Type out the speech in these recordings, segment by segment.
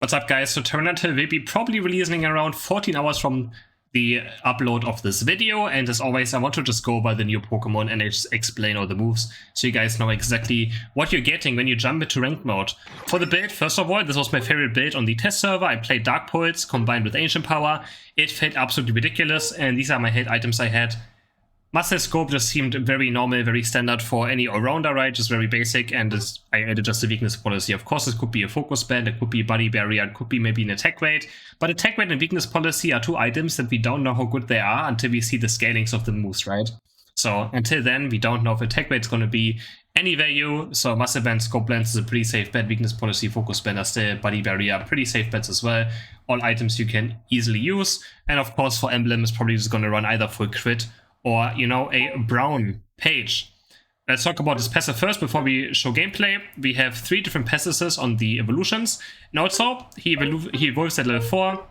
What's up, guys? So TYRANITAR will be probably releasing around 14 hours from the upload of this video, and as always I want to just go over the new Pokemon and explain all the moves so you guys know exactly what you're getting when you jump into ranked mode. For the build, first of all, this was my favorite build on the test server. I played Dark Pulse combined with Ancient Power. It felt absolutely ridiculous, and these are my hate items I had. Master Scope just seemed very normal, very standard for any all-rounder, right? Just very basic, and I added just a weakness policy. Of course, it could be a focus band, it could be a body barrier, it could be maybe an attack rate, but attack rate and weakness policy are two items that we don't know how good they are until we see the scalings of the moves, right? So until then, we don't know if attack rate is going to be any value. So Master Band, Scope Lens is a pretty safe bet, weakness policy, focus band are still, body barrier, pretty safe bets as well. All items you can easily use, and of course for Emblem is probably just going to run either full crit or, you know, a brown page. Let's talk about this passive first before we show gameplay. We have 3 different passives on the evolutions. And also, he evolves at level 4,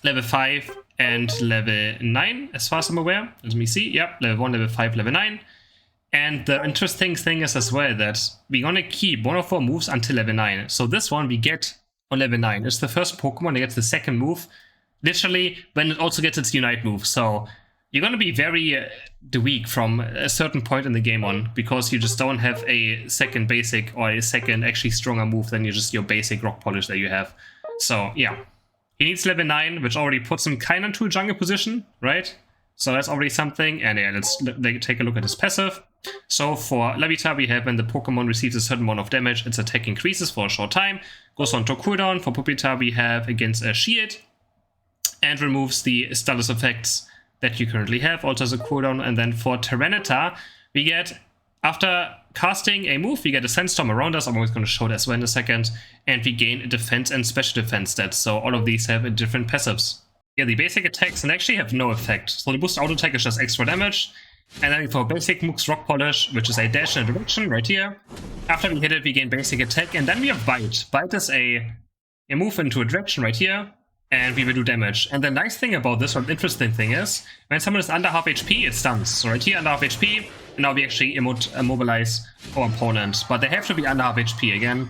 level 5, and level 9, as far as I'm aware. Let me see. Yep, level 1, level 5, level 9. And the interesting thing is as well that we're gonna keep one of our moves until level 9. So this one we get on level 9. It's the first Pokemon that gets the second move, literally, when it also gets its Unite move. So you're going to be very weak from a certain point in the game on, because you just don't have a second basic or a second actually stronger move than your basic rock polish that you have. So yeah, he needs level 9, which already puts him kind of into a jungle position, right? So that's already something. And yeah, let's take a look at his passive. So for Larvitar, we have when the Pokemon receives a certain amount of damage, its attack increases for a short time, goes on to cooldown. For Pupitar, we have against a shield and removes the status effects that you currently have, also as a cooldown. And then for TYRANITAR, we get, after casting a move, we get a Sandstorm around us. I'm always going to show that as well in a second. And we gain a defense and special defense stats. So all of these have different passives. Yeah, the basic attacks can actually have no effect. So the boost auto attack is just extra damage. And then for basic moves, Rock Polish, which is a dash in a direction right here. After we hit it, we gain basic attack. And then we have Bite. Bite is a move into a direction right here, and we will do damage. And the nice thing about this, or the interesting thing is, when someone is under half HP, it stuns. So right here, under half HP, and now we actually immobilize our opponent. But they have to be under half HP again.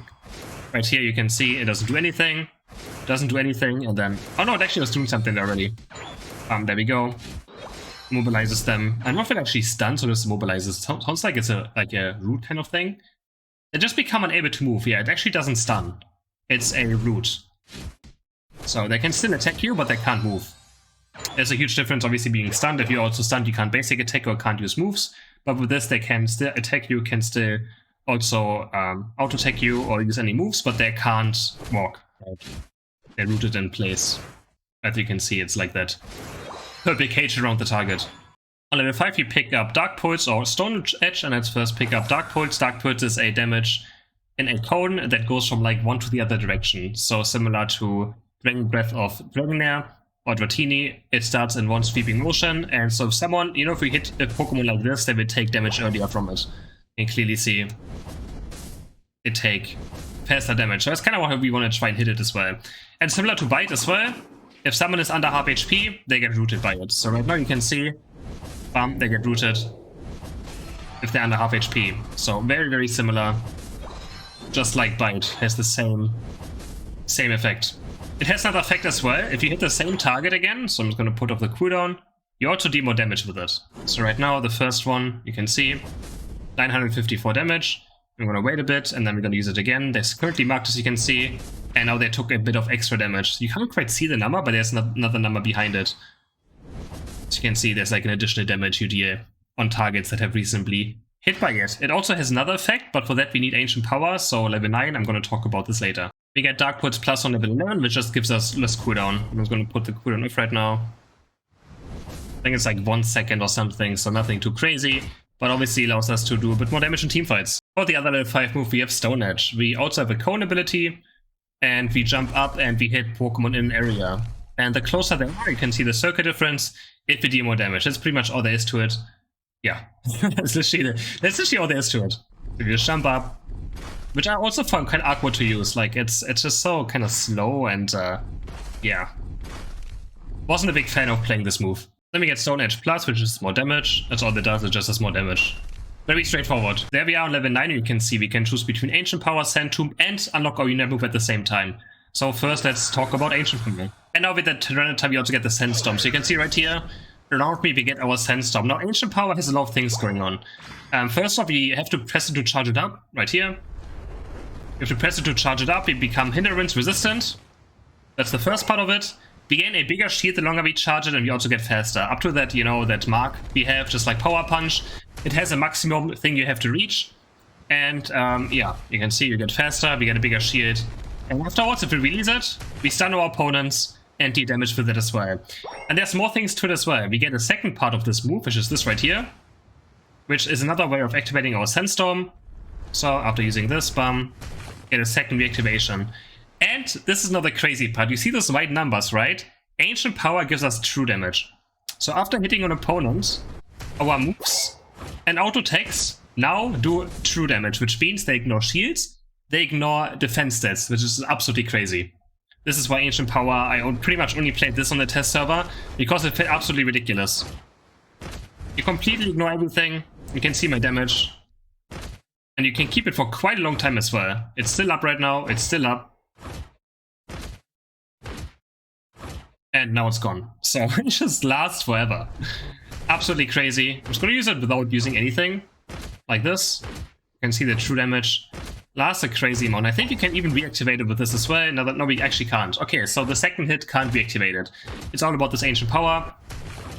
Right here, you can see it doesn't do anything. Doesn't do anything, and then... oh no, it actually was doing something already. There we go. Immobilizes them. I don't know if it actually stuns or just immobilizes. It sounds like it's a root kind of thing. It just become unable to move. Yeah, it actually doesn't stun. It's a root. So they can still attack you, but they can't move. There's a huge difference, obviously, being stunned. If you're also stunned, you can't basic attack or can't use moves. But with this, they can still attack you, can still also auto-attack you or use any moves, but they can't walk. Right? They're rooted in place. As you can see, it's like that purple cage around the target. On level 5, you pick up Dark Pulse or Stone Edge, and let's first pick up Dark Pulse. Dark Pulse is a damage in a cone that goes from like one to the other direction. So similar to Dragon Breath of Dragonair or Dratini, it starts in one sweeping motion, and so if someone, you know, if we hit a Pokemon like this, they will take damage earlier from it. You can clearly see it take faster damage. So that's kind of how we want to try and hit it as well. And similar to Bite as well, if someone is under half HP, they get rooted by it. So right now you can see, they get rooted if they're under half HP. So very, very similar. Just like Bite has the same effect. It has another effect as well. If you hit the same target again, so I'm just going to put off the cooldown, you also deal more damage with it. So right now, the first one, you can see 954 damage. I'm going to wait a bit, and then we're going to use it again. There's currently marked, as you can see, and now they took a bit of extra damage. You can't quite see the number, but there's another number behind it. As you can see, there's like an additional damage you deal on targets that have recently hit by it. It also has another effect, but for that we need Ancient Power, so level 9, I'm going to talk about this later. We get Dark Pulse Plus on level 11, which just gives us less cooldown. I'm just going to put the cooldown off right now. I think it's like 1 second or something, so nothing too crazy, but obviously allows us to do a bit more damage in teamfights. For the other level 5 move, we have Stone Edge. We also have a Cone ability, and we jump up and we hit Pokemon in an area. And the closer they are, you can see the circle difference if we deal more damage. That's pretty much all there is to it. Yeah, that's literally all there is to it. We just jump up, which I also found kind of awkward to use. Like, it's just so kind of slow, and yeah. Wasn't a big fan of playing this move. Then we get Stone Edge Plus, which is more damage. That's all it does, it just has more damage. Very straightforward. There we are on level 9, you can see we can choose between Ancient Power, Sand Tomb, and unlock our Unite move at the same time. So first, let's talk about Ancient Power. And now with the Tyranitar, we also get the Sandstorm. So you can see right here, around me, we get our Sandstorm. Now, Ancient Power has a lot of things going on. First off, we have to press it to charge it up, right here. You have to press it to charge it up, we become hindrance resistant. That's the first part of it. We gain a bigger shield the longer we charge it, and we also get faster. Up to that, you know, that mark we have, just like Power Punch, it has a maximum thing you have to reach. And yeah, you can see you get faster, we get a bigger shield. And afterwards, if we release it, we stun our opponents and deal damage with it as well. And there's more things to it as well. We get a second part of this move, which is this right here, which is another way of activating our Sandstorm. So after using this, get a second reactivation. And this is not the crazy part. You see those white numbers, right? Ancient Power gives us true damage. So after hitting an opponent, our moves and auto attacks now do true damage, which means they ignore shields, they ignore defense stats, which is absolutely crazy. This is why Ancient Power, I pretty much only played this on the test server, because it felt absolutely ridiculous. You completely ignore everything, you can see my damage, and you can keep it for quite a long time as well. It's still up right now, it's still up. And now it's gone. So it just lasts forever. Absolutely crazy. I'm just going to use it without using anything. Like this. You can see the true damage. Lasts a crazy amount. I think you can even reactivate it with this as well. No, we actually can't. Okay, so the second hit can't be activated. It's all about this Ancient Power.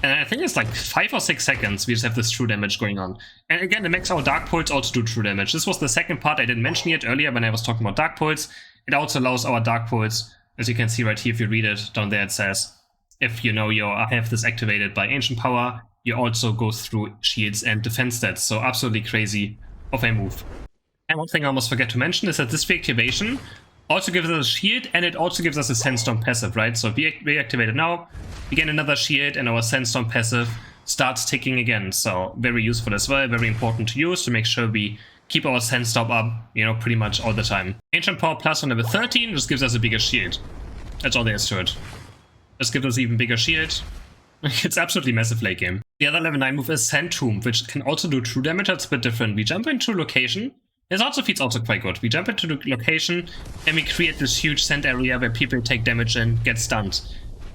And I think it's like 5 or 6 seconds we just have this true damage going on. And again, it makes our Dark Pulse also do true damage. This was the second part I didn't mention yet earlier when I was talking about Dark Pulse. It also allows our Dark Pulse, as you can see right here, if you read it down there, it says, if you know you have this activated by Ancient Power, you also go through shields and defense stats. So absolutely crazy of a move. And one thing I almost forget to mention is that this reactivation also gives us a shield, and it also gives us a Sandstorm passive, right? So we reactivate it now, we get another shield, and our Sandstorm passive starts ticking again. So very useful as well, very important to use to make sure we keep our Sandstorm up, you know, pretty much all the time. Ancient Power Plus on level 13 just gives us a bigger shield. That's all there is to it. Just gives us even bigger shield. It's absolutely massive late game. The other level 9 move is Sand Tomb, which can also do true damage. That's a bit different. We jump into a location. This also feels also quite good. We jump into the location and we create this huge sand area where people take damage and get stunned.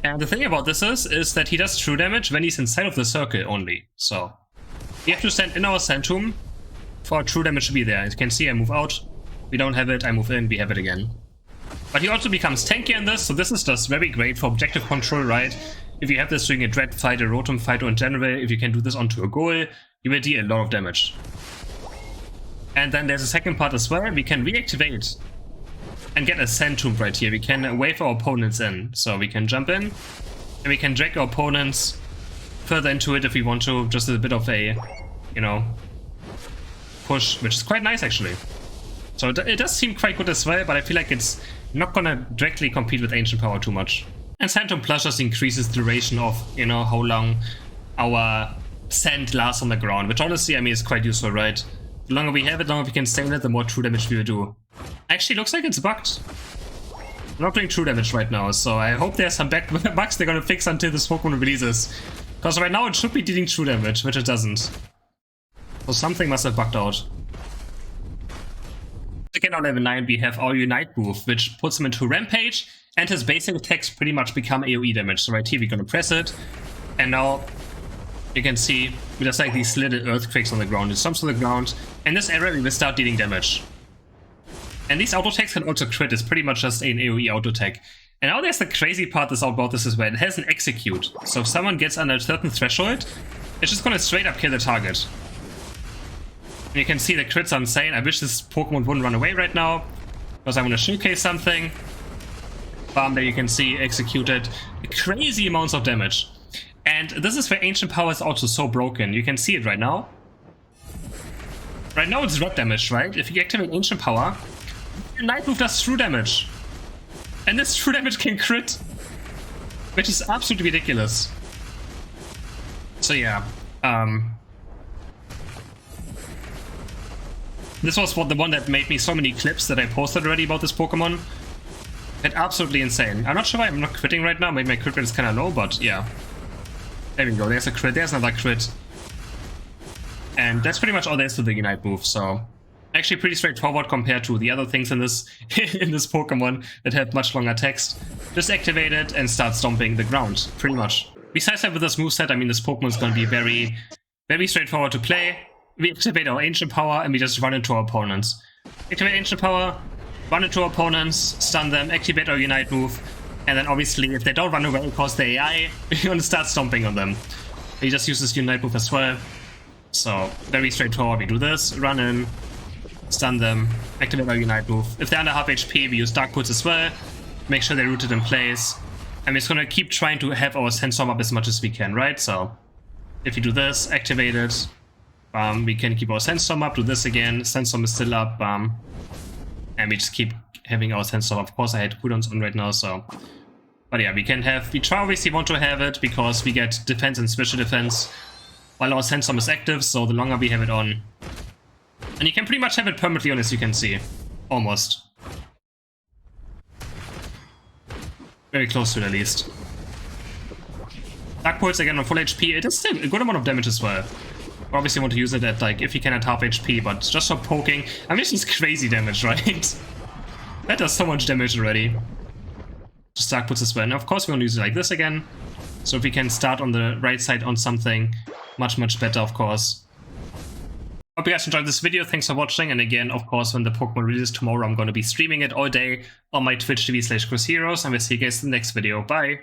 And the thing about this is that he does true damage when he's inside of the circle only. So we have to stand in our Sand Tomb for our true damage to be there. As you can see, I move out. We don't have it. I move in. We have it again. But he also becomes tankier in this, so this is just very great for objective control, right? If you have this during a Dread fight, a Rotom fight, or in general, if you can do this onto a goal, you will deal a lot of damage. And then there's a second part as well. We can reactivate and get a Sand Tomb right here. We can wave our opponents in. So we can jump in, and we can drag our opponents further into it if we want to. Just a bit of a, you know, push, which is quite nice actually. So it does seem quite good as well, but I feel like it's not gonna directly compete with Ancient Power too much. And Sand Tomb Plus just increases the duration of, you know, how long our sand lasts on the ground, which honestly, I mean, is quite useful, right? The longer we have it, the longer we can stay in it, the more true damage we will do. Actually, looks like it's bugged. I'm not doing true damage right now, so I hope there's some bugs they're gonna fix until this Pokemon releases. Because right now it should be dealing true damage, which it doesn't. So something must have bugged out. Again, on level 9 we have our Unite move, which puts him into Rampage, and his basic attacks pretty much become AoE damage. So right here we're gonna press it, and now you can see we just like these little earthquakes on the ground. It stomps on the ground, and this area we will start dealing damage. And these auto attacks can also crit. It's pretty much just an AoE auto attack. And now there's the crazy part about this as well. It has an execute. So if someone gets under a certain threshold, it's just gonna straight up kill the target. And you can see the crits are insane. I wish this Pokemon wouldn't run away right now, because I'm gonna showcase something. Bam, there you can see executed crazy amounts of damage. And this is where Ancient Power is also so broken. You can see it right now. Right now it's drop damage, right? If you activate Ancient Power, your Night Move does true damage. And this true damage can crit, which is absolutely ridiculous. So yeah, this was the one that made me so many clips that I posted already about this Pokemon. It's absolutely insane. I'm not sure why I'm not critting right now. Maybe my crit rate is kind of low, but yeah. There we go. There's a crit. There's another crit. And that's pretty much all there is to the Unite move, so Actually pretty straightforward compared to the other things in this in this Pokemon that have much longer text. Just activate it and start stomping the ground, pretty much. Besides that, with this moveset, I mean, this Pokemon is going to be very, very straightforward to play. We activate our Ancient Power and we just run into our opponents. Activate Ancient Power, run into our opponents, stun them, activate our Unite move, and then obviously if they don't run away because they're AI, we're going to start stomping on them. We just use this Unite move as well. So, very straightforward. We do this, run in, stun them, activate our Unite move. If they're under half HP, we use Dark Pulse as well. Make sure they're rooted in place. And we're just gonna keep trying to have our Sandstorm up as much as we can, right? So, if we do this, activate it, we can keep our Sandstorm up, do this again, Sandstorm is still up, and we just keep having our Sandstorm. Of course, I had cooldowns on right now, so... But yeah, we try obviously want to have it, because we get defense and special defense while our Sandstorm is active, so the longer we have it on. And you can pretty much have it permanently on, as you can see. Almost. Very close to it, at least. Dark Pulse again on full HP, it is still a good amount of damage as well. Obviously want to use it at, like, if you can at half HP, but just for poking, I mean, it's just crazy damage, right? That does so much damage already. Just Dark Pulse as well. And of course we're going to use it like this again. So if we can start on the right side on something, much better, of course. Hope you guys enjoyed this video, thanks for watching, and again, of course, when the Pokemon releases tomorrow, I'm going to be streaming it all day on my Twitch TV/CrisHeroes, and we'll see you guys in the next video. Bye!